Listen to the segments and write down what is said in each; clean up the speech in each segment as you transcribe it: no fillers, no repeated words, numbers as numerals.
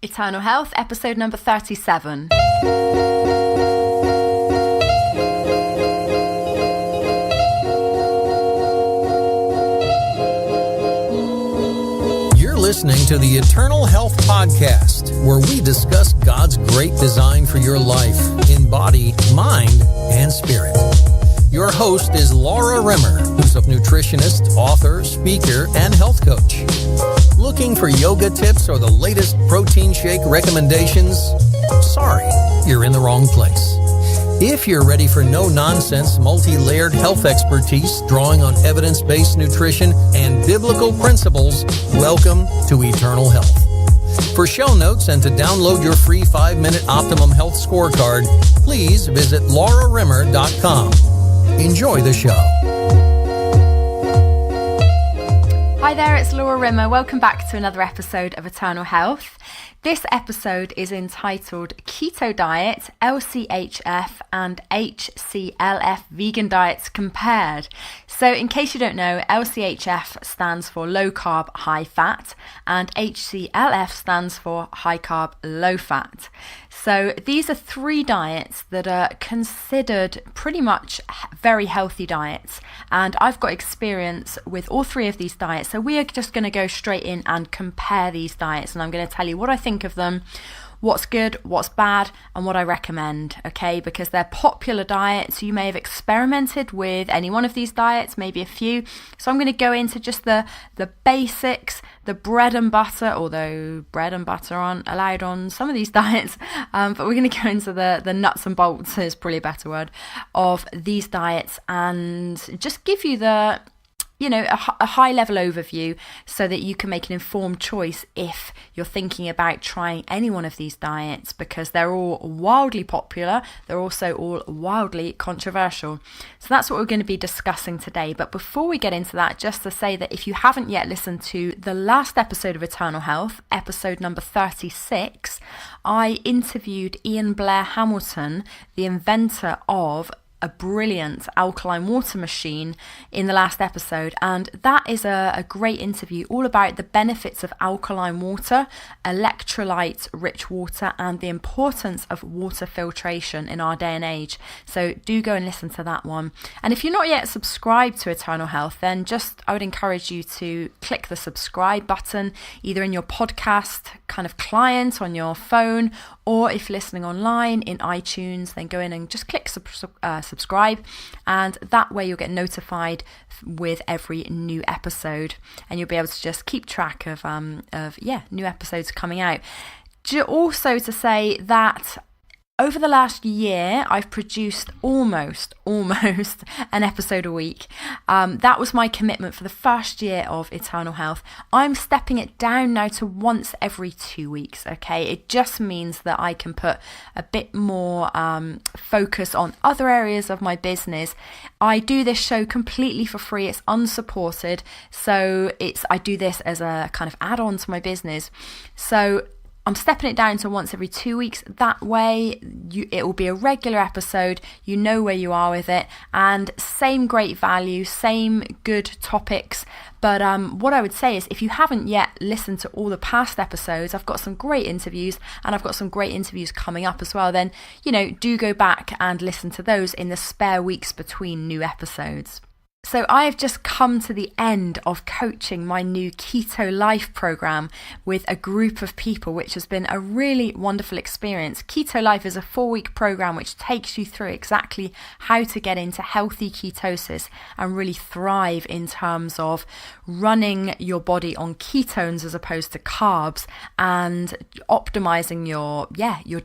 Eternal Health, episode number 37. You're listening to the Eternal Health Podcast, where we discuss God's great design for your life in body, mind, and spirit. Your host is Laura Rimmer, who's a nutritionist, author, speaker, and health coach. Looking for yoga tips or the latest protein shake recommendations? Sorry, you're in the wrong place. If you're ready for no-nonsense, multi-layered health expertise drawing on evidence-based nutrition and biblical principles, welcome to Eternal Health. For show notes and to download your free 5-minute Optimum Health Scorecard, please visit laurarimmer.com. Enjoy the show. Hi there, it's Laura Rimmer. Welcome back to another episode of Eternal Health. This episode is entitled Keto Diet, LCHF and HCLF Vegan Diets Compared. So in case you don't know, LCHF stands for Low Carb High Fat and HCLF stands for High Carb Low Fat. So these are three diets that are considered pretty much very healthy diets, and I've got experience with all three of these diets. So we are just going to go straight in and compare these diets, and I'm going to tell you what I think of them, what's good, what's bad, and what I recommend, okay? Because they're popular diets. You may have experimented with any one of these diets, maybe a few. So I'm going to go into just the basics, the bread and butter, although bread and butter aren't allowed on some of these diets, but we're going to go into the nuts and bolts, is probably a better word, of these diets and just give you a high level overview so that you can make an informed choice if you're thinking about trying any one of these diets, because they're all wildly popular. They're also all wildly controversial. So that's what we're going to be discussing today. But before we get into that, just to say that if you haven't yet listened to the last episode of Eternal Health, episode number 36, I interviewed Ian Blair Hamilton, the inventor of a brilliant alkaline water machine, in the last episode, and that is a great interview all about the benefits of alkaline water, electrolyte rich water, and the importance of water filtration in our day and age. So do go and listen to that one. And if you're not yet subscribed to Eternal Health, then I would encourage you to click the subscribe button either in your podcast kind of client on your phone, or if listening online in iTunes, then go in and just click subscribe, and that way you'll get notified with every new episode, and you'll be able to just keep track of new episodes coming out. Also to say that over the last year, I've produced almost an episode a week. That was my commitment for the first year of Eternal Health. I'm stepping it down now to once every 2 weeks, okay? It just means that I can put a bit more focus on other areas of my business. I do this show completely for free. It's unsupported. So I do this as a kind of add-on to my business. So I'm stepping it down to once every 2 weeks. That way it will be a regular episode. You know where you are with it, and same great value, same good topics. But what I would say is, if you haven't yet listened to all the past episodes, I've got some great interviews, and I've got some great interviews coming up as well. Then, do go back and listen to those in the spare weeks between new episodes. So I have just come to the end of coaching my new Keto Life program with a group of people, which has been a really wonderful experience. Keto Life is a 4-week program which takes you through exactly how to get into healthy ketosis and really thrive in terms of running your body on ketones as opposed to carbs, and optimizing your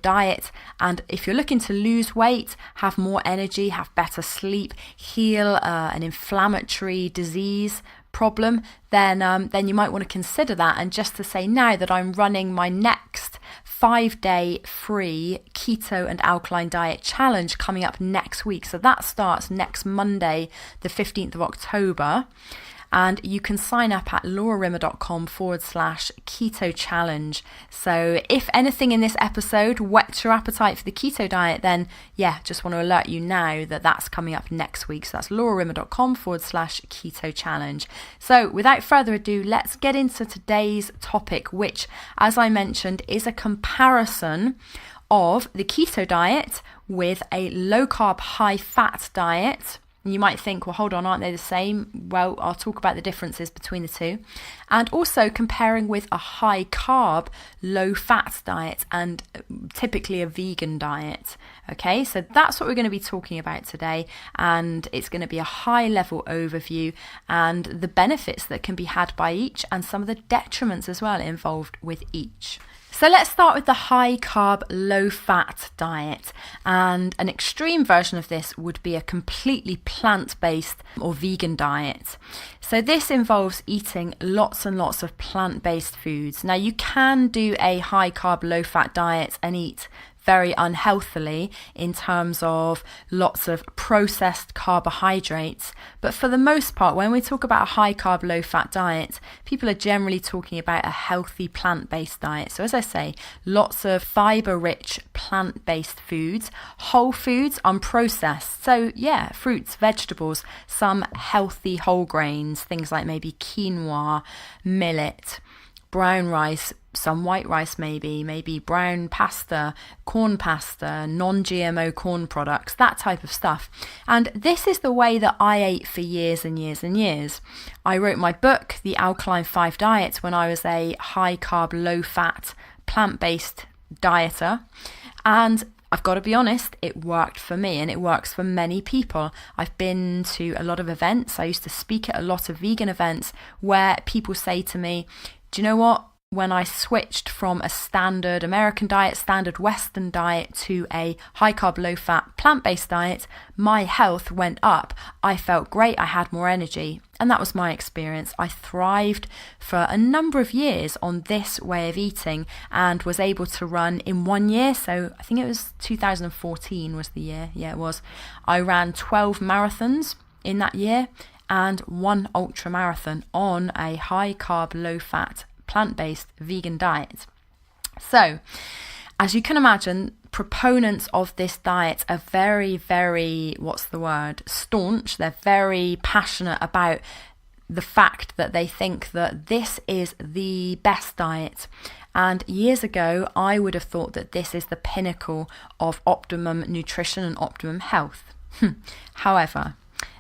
diet. And if you're looking to lose weight, have more energy, have better sleep, heal an inflammatory disease problem, then you might want to consider that. And just to say now that I'm running my next 5-day free keto and alkaline diet challenge coming up next week. So that starts next Monday, the 15th of October. and you can sign up at laurarimmer.com/keto challenge. So if anything in this episode whets your appetite for the keto diet, then just want to alert you now that that's coming up next week. So that's laurarimmer.com/keto challenge. So without further ado, let's get into today's topic, which, as I mentioned, is a comparison of the keto diet with a low carb, high fat diet. And you might think, well, hold on, aren't they the same? Well, I'll talk about the differences between the two. And also comparing with a high carb, low fat diet and typically a vegan diet. Okay, so that's what we're going to be talking about today. And it's going to be a high level overview and the benefits that can be had by each and some of the detriments as well involved with each. So let's start with the high carb, low fat diet, and an extreme version of this would be a completely plant-based or vegan diet. So this involves eating lots and lots of plant-based foods. Now you can do a high carb, low fat diet and eat very unhealthily in terms of lots of processed carbohydrates. But for the most part, when we talk about a high carb, low fat diet, people are generally talking about a healthy plant-based diet. So as I say, lots of fiber-rich plant-based foods, whole foods, unprocessed. So fruits, vegetables, some healthy whole grains, things like maybe quinoa, millet, brown rice, some white rice maybe brown pasta, corn pasta, non-GMO corn products, that type of stuff. And this is the way that I ate for years and years and years. I wrote my book, The Alkaline 5 Diet, when I was a high carb, low fat, plant-based dieter. And I've got to be honest, it worked for me and it works for many people. I've been to a lot of events. I used to speak at a lot of vegan events where people say to me, do you know what? When I switched from a standard American diet, standard Western diet to a high carb, low fat, plant-based diet, my health went up. I felt great. I had more energy. And that was my experience. I thrived for a number of years on this way of eating and was able to run in 1 year. So I think it was 2014 was the year. Yeah, it was. I ran 12 marathons in that year and 1 ultra marathon on a high carb, low fat, plant-based vegan diet. So, as you can imagine, proponents of this diet are very, very, staunch. They're very passionate about the fact that they think that this is the best diet. And years ago, I would have thought that this is the pinnacle of optimum nutrition and optimum health. However,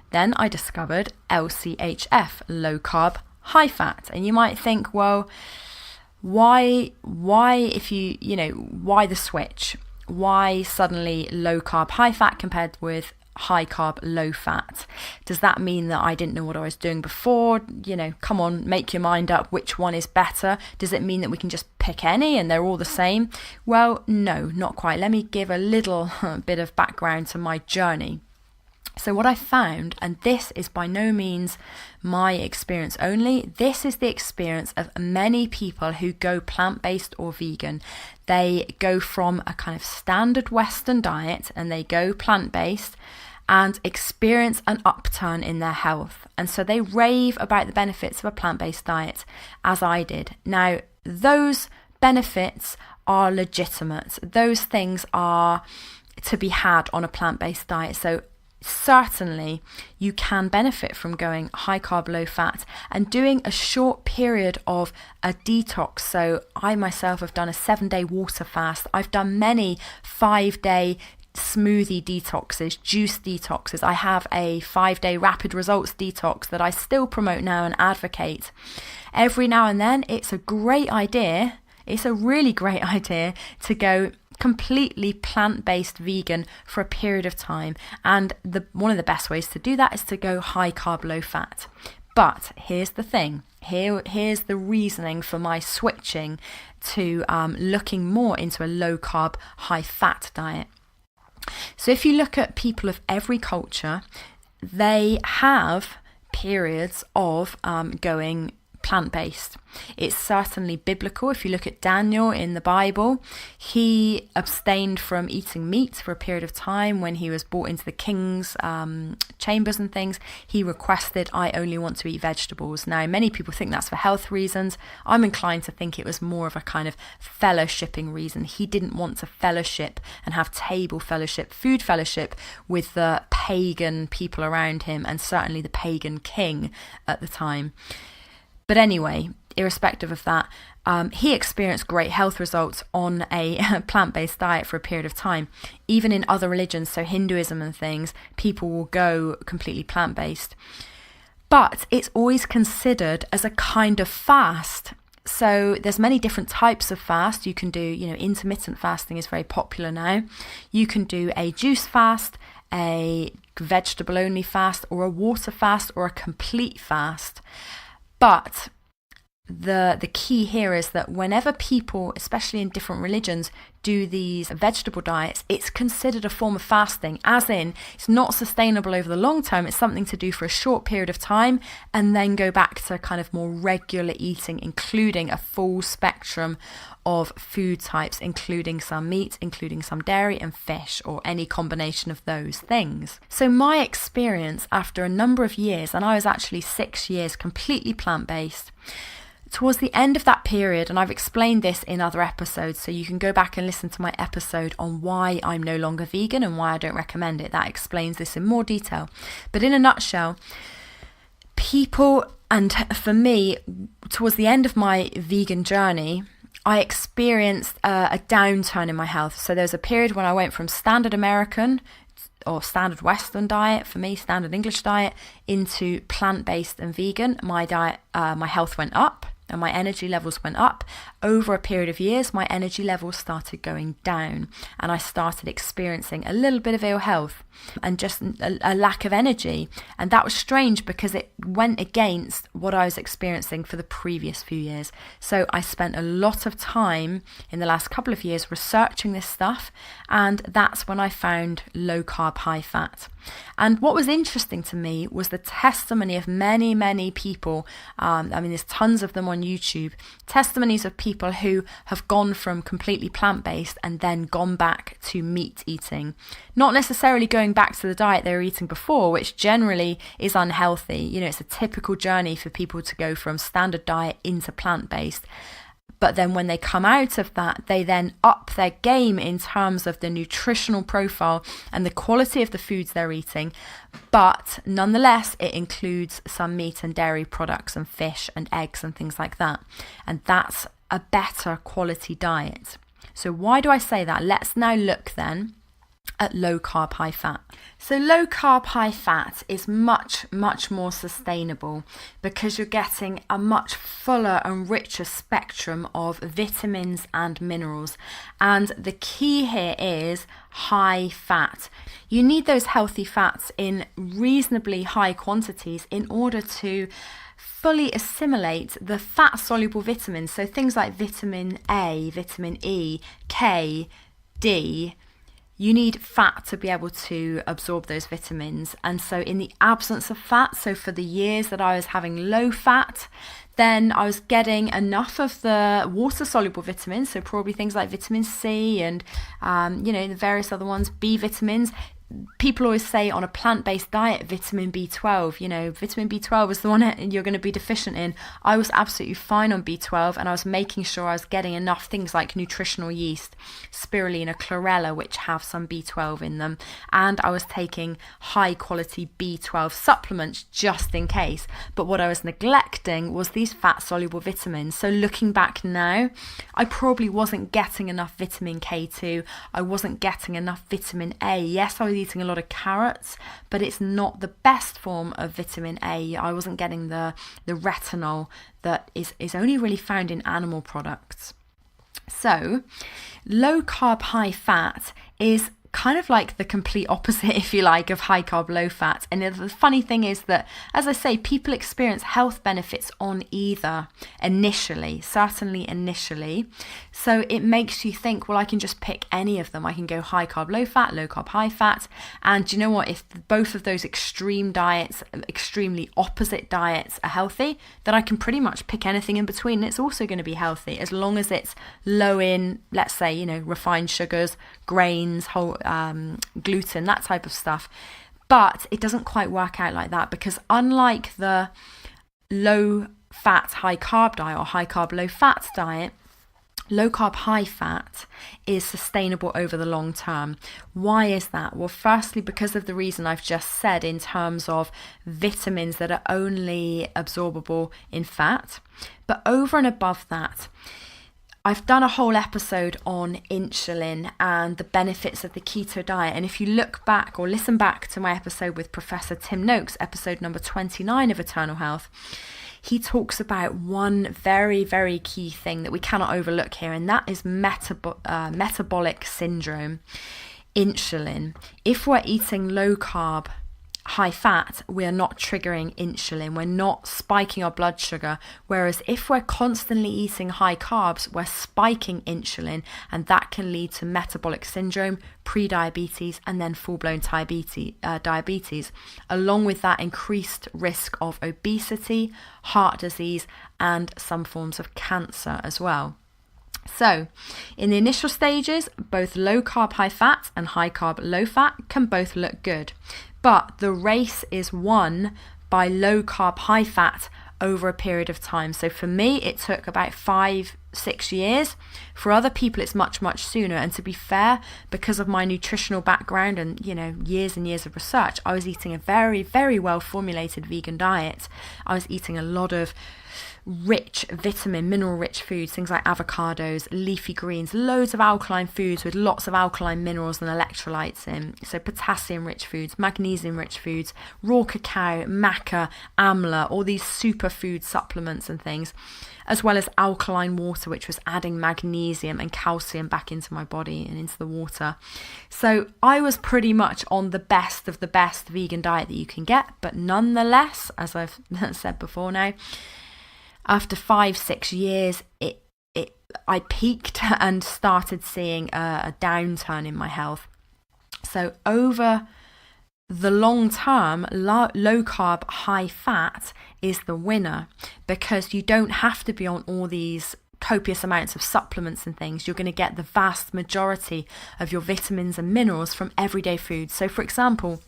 then I discovered LCHF, low carb high fat. And you might think, well, why the switch? Why suddenly low carb high fat compared with high carb low fat? Does that mean that I didn't know what I was doing before? Come on, make your mind up, which one is better? Does it mean that we can just pick any and they're all the same? Well, no, not quite. Let me give a little bit of background to my journey. So what I found, and this is by no means my experience only, this is the experience of many people who go plant-based or vegan. They go from a kind of standard Western diet and they go plant-based and experience an upturn in their health. And so they rave about the benefits of a plant-based diet, as I did. Now, those benefits are legitimate. Those things are to be had on a plant-based diet. So certainly you can benefit from going high carb, low fat and doing a short period of a detox. So I myself have done a 7-day water fast. I've done many 5-day smoothie detoxes, juice detoxes. I have a 5-day rapid results detox that I still promote now and advocate. Every now and then it's a great idea. It's a really great idea to go completely plant-based vegan for a period of time, and one of the best ways to do that is to go high carb, low fat. But here's the thing, here's the reasoning for my switching to looking more into a low carb, high fat diet. So if you look at people of every culture, they have periods of going plant-based. It's certainly biblical. If you look at Daniel in the Bible, he abstained from eating meat for a period of time when he was brought into the king's chambers and things. He requested, I only want to eat vegetables. Now, many people think that's for health reasons. I'm inclined to think it was more of a kind of fellowshipping reason. He didn't want to fellowship and have table fellowship, food fellowship with the pagan people around him, and certainly the pagan king at the time. But anyway, irrespective of that, he experienced great health results on a plant-based diet for a period of time. Even in other religions, so Hinduism and things, people will go completely plant-based. But it's always considered as a kind of fast. So there's many different types of fast. You can do, intermittent fasting is very popular now. You can do a juice fast, a vegetable only fast, or a water fast, or a complete fast. But the key here is that whenever people, especially in different religions, do these vegetable diets, it's considered a form of fasting, as in it's not sustainable over the long term. It's something to do for a short period of time and then go back to kind of more regular eating, including a full spectrum of food types, including some meat, including some dairy and fish, or any combination of those things. So my experience after a number of years, and I was actually 6 years completely plant-based, towards the end of that period, and I've explained this in other episodes, so you can go back and listen to my episode on why I'm no longer vegan and why I don't recommend it. That explains this in more detail. But in a nutshell, people, and for me, towards the end of my vegan journey, I experienced a downturn in my health. So there was a period when I went from standard American or standard Western diet, for me, standard English diet, into plant-based and vegan. My diet, my health went up and my energy levels went up. Over a period of years, my energy levels started going down and I started experiencing a little bit of ill health and just a lack of energy. And that was strange because it went against what I was experiencing for the previous few years. So I spent a lot of time in the last couple of years researching this stuff, and that's when I found low carb high fat. And what was interesting to me was the testimony of many, many people. There's tons of them on YouTube, testimonies of people who have gone from completely plant-based and then gone back to meat eating. Not necessarily going back to the diet they were eating before, which generally is unhealthy. It's a typical journey for people to go from standard diet into plant-based. But then when they come out of that, they then up their game in terms of the nutritional profile and the quality of the foods they're eating. But nonetheless, it includes some meat and dairy products and fish and eggs and things like that. And that's a better quality diet. So why do I say that? Let's now look then at low carb high fat. So low carb high fat is much, much more sustainable because you're getting a much fuller and richer spectrum of vitamins and minerals. And the key here is high fat. You need those healthy fats in reasonably high quantities in order to fully assimilate the fat-soluble vitamins. So things like vitamin A, vitamin E, K, D. You need fat to be able to absorb those vitamins. And so in the absence of fat, so for the years that I was having low fat, then I was getting enough of the water-soluble vitamins, so probably things like vitamin C and, the various other ones, B vitamins. People always say on a plant-based diet, vitamin B12, vitamin B12 is the one you're going to be deficient in. I was absolutely fine on B12 and I was making sure I was getting enough things like nutritional yeast, spirulina, chlorella, which have some B12 in them. And I was taking high quality B12 supplements just in case. But what I was neglecting was these fat-soluble vitamins. So looking back now, I probably wasn't getting enough vitamin K2. I wasn't getting enough vitamin A. Yes, I was eating a lot of carrots, but it's not the best form of vitamin A. I wasn't getting the retinol that is only really found in animal products. So low carb high fat is kind of like the complete opposite, if you like, of high carb, low fat. And the funny thing is that, as I say, people experience health benefits on either initially, certainly initially. So it makes you think, well, I can just pick any of them. I can go high carb, low fat, low carb, high fat. And do you know what? If both of those extreme diets, extremely opposite diets are healthy, then I can pretty much pick anything in between. And it's also going to be healthy as long as it's low in, let's say, refined sugars, grains, whole gluten, that type of stuff. But it doesn't quite work out like that, because unlike the low fat high carb diet or high carb low fat diet, low carb high fat is sustainable over the long term. Why is that? Well, firstly, because of the reason I've just said in terms of vitamins that are only absorbable in fat. But over and above that, I've done a whole episode on insulin and the benefits of the keto diet. And if you look back or listen back to my episode with Professor Tim Noakes, episode number 29 of Eternal Health, he talks about one very, very key thing that we cannot overlook here, and that is metabolic syndrome, insulin. If we're eating low carb, high fat, we are not triggering insulin. We're not spiking our blood sugar. Whereas if we're constantly eating high carbs, we're spiking insulin, and that can lead to metabolic syndrome, pre-diabetes, and then full-blown diabetes, along with that increased risk of obesity, heart disease, and some forms of cancer as well. So, in the initial stages, both low carb high fat and high carb low fat can both look good. But the race is won by low carb high fat over a period of time. So for me, it took about 5-6 years. For other people, it's much, much sooner. And to be fair, because of my nutritional background and, years and years of research, I was eating a very, very well formulated vegan diet. I was eating a lot of rich vitamin, mineral rich foods, things like avocados, leafy greens, loads of alkaline foods with lots of alkaline minerals and electrolytes in. So potassium rich foods, magnesium rich foods, raw cacao, maca, amla, all these superfood supplements and things, as well as alkaline water, which was adding magnesium and calcium back into my body and into the water. So I was pretty much on the best of the best vegan diet that you can get, but nonetheless, as I've said before now, after 5-6 years, I peaked and started seeing a downturn in my health. So over the long term, low carb, high fat is the winner, because you don't have to be on all these copious amounts of supplements and things. You're going to get the vast majority of your vitamins and minerals from everyday foods. So for example,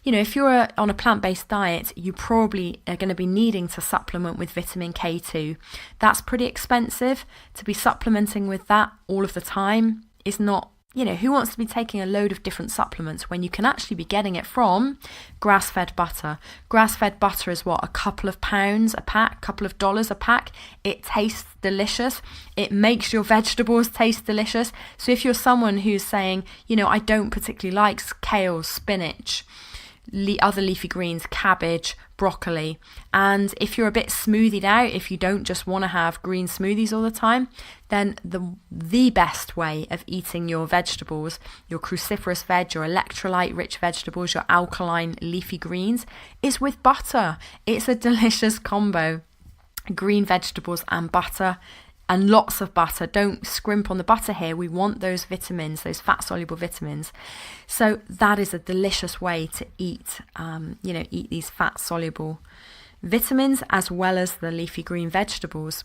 if you're on a plant-based diet, you probably are going to be needing to supplement with vitamin K2. That's pretty expensive. To be supplementing with that all of the time is not, who wants to be taking a load of different supplements when you can actually be getting it from grass-fed butter? Grass-fed butter is what, a couple of pounds a pack, couple of dollars a pack. It tastes delicious. It makes your vegetables taste delicious. So if you're someone who's saying, I don't particularly like kale, spinach, other leafy greens, cabbage, broccoli, and if you're a bit smoothied out, if you don't just want to have green smoothies all the time, then the best way of eating your vegetables, your cruciferous veg, your electrolyte rich vegetables, your alkaline leafy greens, is with butter. It's a delicious combo. Green vegetables and butter, and lots of butter. Don't scrimp on the butter here. We want those vitamins, those fat-soluble vitamins. So that is a delicious way to eat, eat these fat-soluble vitamins as well as the leafy green vegetables.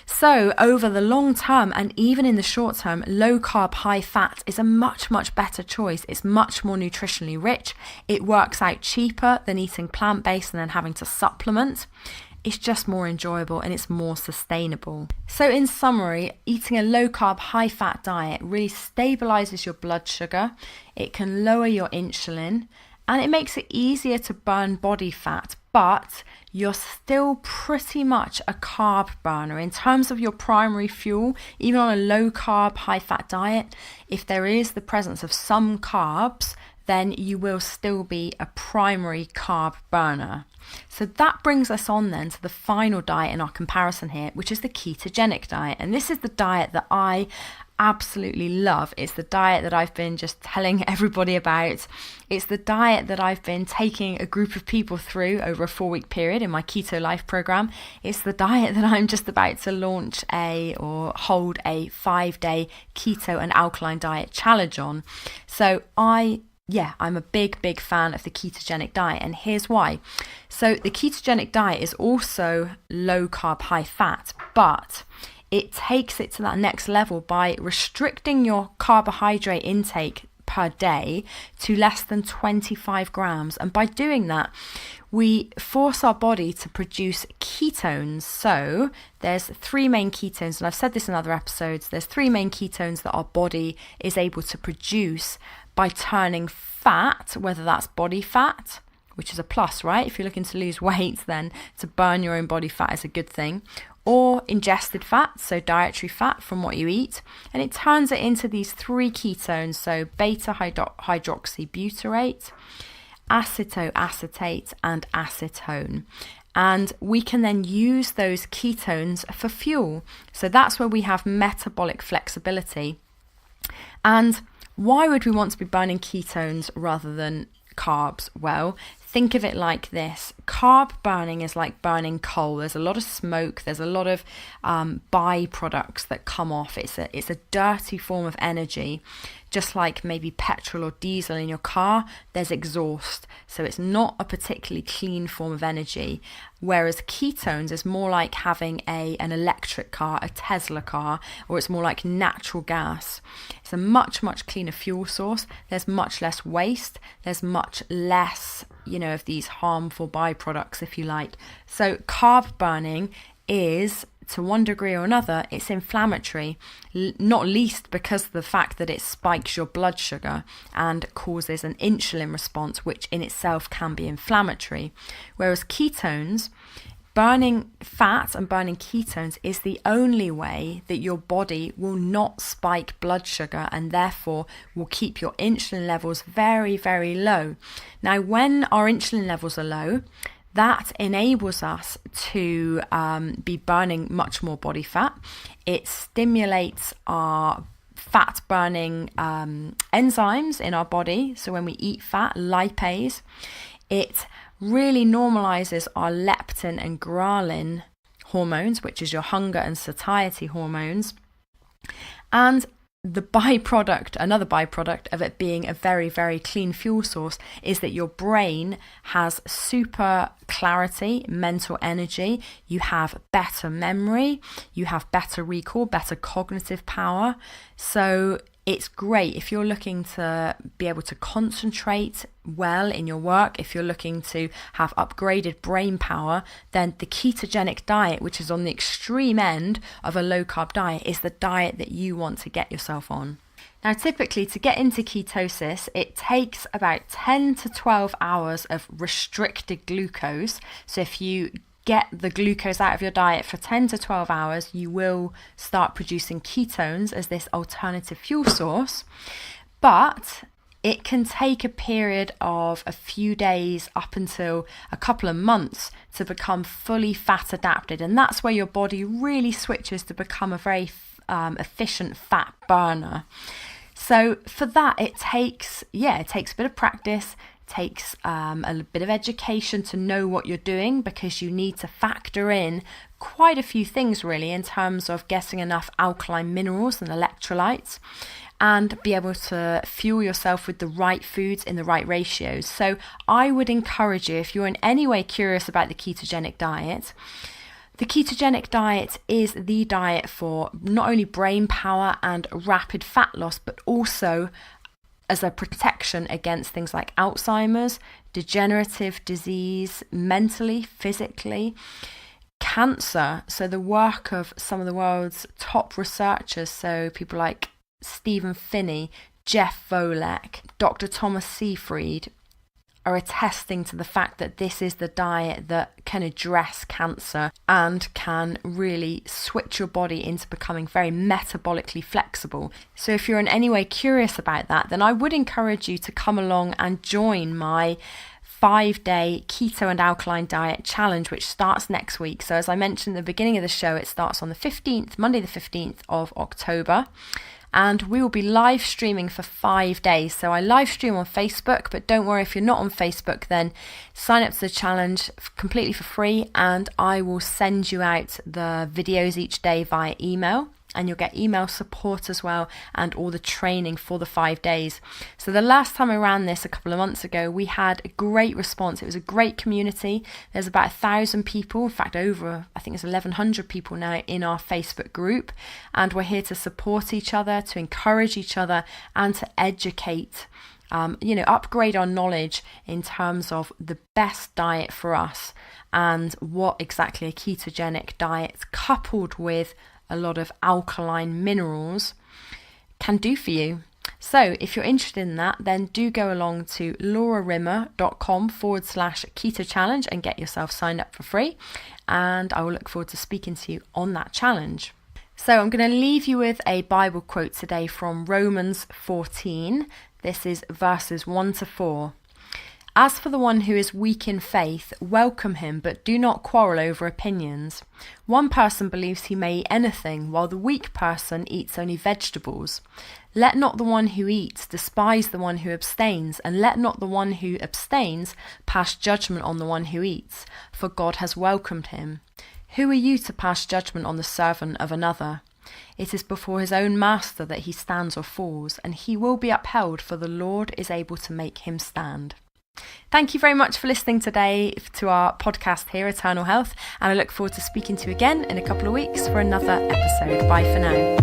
So over the long term and even in the short term, low carb, high fat is a much, much better choice. It's much more nutritionally rich. It works out cheaper than eating plant-based and then having to supplement. It's just more enjoyable and it's more sustainable. So in summary, eating a low carb, high fat diet really stabilizes your blood sugar. It can lower your insulin and it makes it easier to burn body fat, but you're still pretty much a carb burner in terms of your primary fuel. Even on a low carb, high fat diet, if there is the presence of some carbs, then you will still be a primary carb burner. So that brings us on then to the final diet in our comparison here, which is the ketogenic diet. And this is the diet that I absolutely love. It's the diet that I've been just telling everybody about. It's the diet that I've been taking a group of people through over a 4-week period in my Keto Life program. It's the diet that I'm just about to launch or hold a 5-day keto and alkaline diet challenge on. So I'm a big fan of the ketogenic diet, and here's why. So the ketogenic diet is also low carb, high fat, but it takes it to that next level by restricting your carbohydrate intake per day to less than 25 grams. And by doing that, we force our body to produce ketones. So there's 3 main ketones, and I've said this in other episodes, there's 3 main ketones that our body is able to produce by turning fat, whether that's body fat, which is a plus, right? If you're looking to lose weight, then to burn your own body fat is a good thing, or ingested fat, so dietary fat from what you eat, and it turns it into these 3 ketones, so beta hydroxybutyrate, acetoacetate, and acetone. And we can then use those ketones for fuel. So that's where we have metabolic flexibility. And why would we want to be burning ketones rather than carbs? Well, think of it like this. Carb burning is like burning coal. There's a lot of smoke. There's a lot of byproducts that come off. It's a dirty form of energy. Just like maybe petrol or diesel in your car, there's exhaust. So it's not a particularly clean form of energy. Whereas ketones is more like having an electric car, a Tesla car, or it's more like natural gas. It's a much cleaner fuel source. There's much less waste. There's much less, of these harmful byproducts, if you like. So carb burning is, to one degree or another, it's inflammatory, not least because of the fact that it spikes your blood sugar and causes an insulin response, which in itself can be inflammatory. Whereas ketones, burning fat and burning ketones is the only way that your body will not spike blood sugar and therefore will keep your insulin levels very, very low. Now, when our insulin levels are low, that enables us to be burning much more body fat. It stimulates our fat burning enzymes in our body. So when we eat fat, lipase, it really normalizes our leptin and ghrelin hormones, which is your hunger and satiety hormones. And the another byproduct of it being a very, very clean fuel source is that your brain has super clarity, mental energy, you have better memory, you have better recall, better cognitive power. So it's great if you're looking to be able to concentrate well in your work, if you're looking to have upgraded brain power, then the ketogenic diet, which is on the extreme end of a low carb diet, is the diet that you want to get yourself on. Now, typically to get into ketosis, it takes about 10 to 12 hours of restricted glucose. So if you get the glucose out of your diet for 10 to 12 hours, you will start producing ketones as this alternative fuel source. But it can take a period of a few days up until a couple of months to become fully fat adapted. And that's where your body really switches to become a very efficient fat burner. So for that, it takes a bit of practice. Takes a bit of education to know what you're doing, because you need to factor in quite a few things really in terms of getting enough alkaline minerals and electrolytes and be able to fuel yourself with the right foods in the right ratios. So I would encourage you, if you're in any way curious about the ketogenic diet, the ketogenic diet is the diet for not only brain power and rapid fat loss, but also as a protection against things like Alzheimer's, degenerative disease, mentally, physically, cancer. So the work of some of the world's top researchers, so people like Stephen Phinney, Jeff Volek, Dr. Thomas Seyfried, are attesting to the fact that this is the diet that can address cancer and can really switch your body into becoming very metabolically flexible. So if you're in any way curious about that, then I would encourage you to come along and join my 5-day keto and alkaline diet challenge, which starts next week. So as I mentioned at the beginning of the show, it starts on the 15th, Monday the 15th of October. And we will be live streaming for 5 days. So I live stream on Facebook, but don't worry if you're not on Facebook, then sign up to the challenge completely for free, and I will send you out the videos each day via email. And you'll get email support as well, and all the training for the 5 days. So the last time I ran this a couple of months ago, we had a great response. It was a great community. There's about 1,000 people, in fact over, I think it's 1,100 people now in our Facebook group. And we're here to support each other, to encourage each other, and to educate, upgrade our knowledge in terms of the best diet for us and what exactly a ketogenic diet coupled with a lot of alkaline minerals can do for you. So if you're interested in that, then do go along to laurarimmer.com/keto challenge and get yourself signed up for free. And I will look forward to speaking to you on that challenge. So I'm going to leave you with a Bible quote today from Romans 14. This is verses 1-4. As for the one who is weak in faith, welcome him, but do not quarrel over opinions. One person believes he may eat anything, while the weak person eats only vegetables. Let not the one who eats despise the one who abstains, and let not the one who abstains pass judgment on the one who eats, for God has welcomed him. Who are you to pass judgment on the servant of another? It is before his own master that he stands or falls, and he will be upheld, for the Lord is able to make him stand. Thank you very much for listening today to our podcast here, Eternal Health, and I look forward to speaking to you again in a couple of weeks for another episode. Bye for now.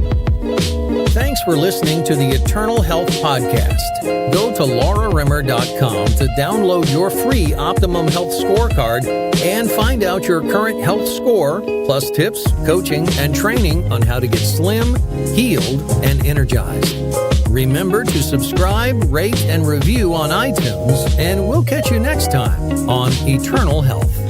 Thanks for listening to the Eternal Health Podcast. Go to laurarimmer.com to download your free Optimum Health Scorecard and find out your current health score, plus tips, coaching, and training on how to get slim, healed, and energized. Remember to subscribe, rate, and review on iTunes, and we'll catch you next time on Eternal Health.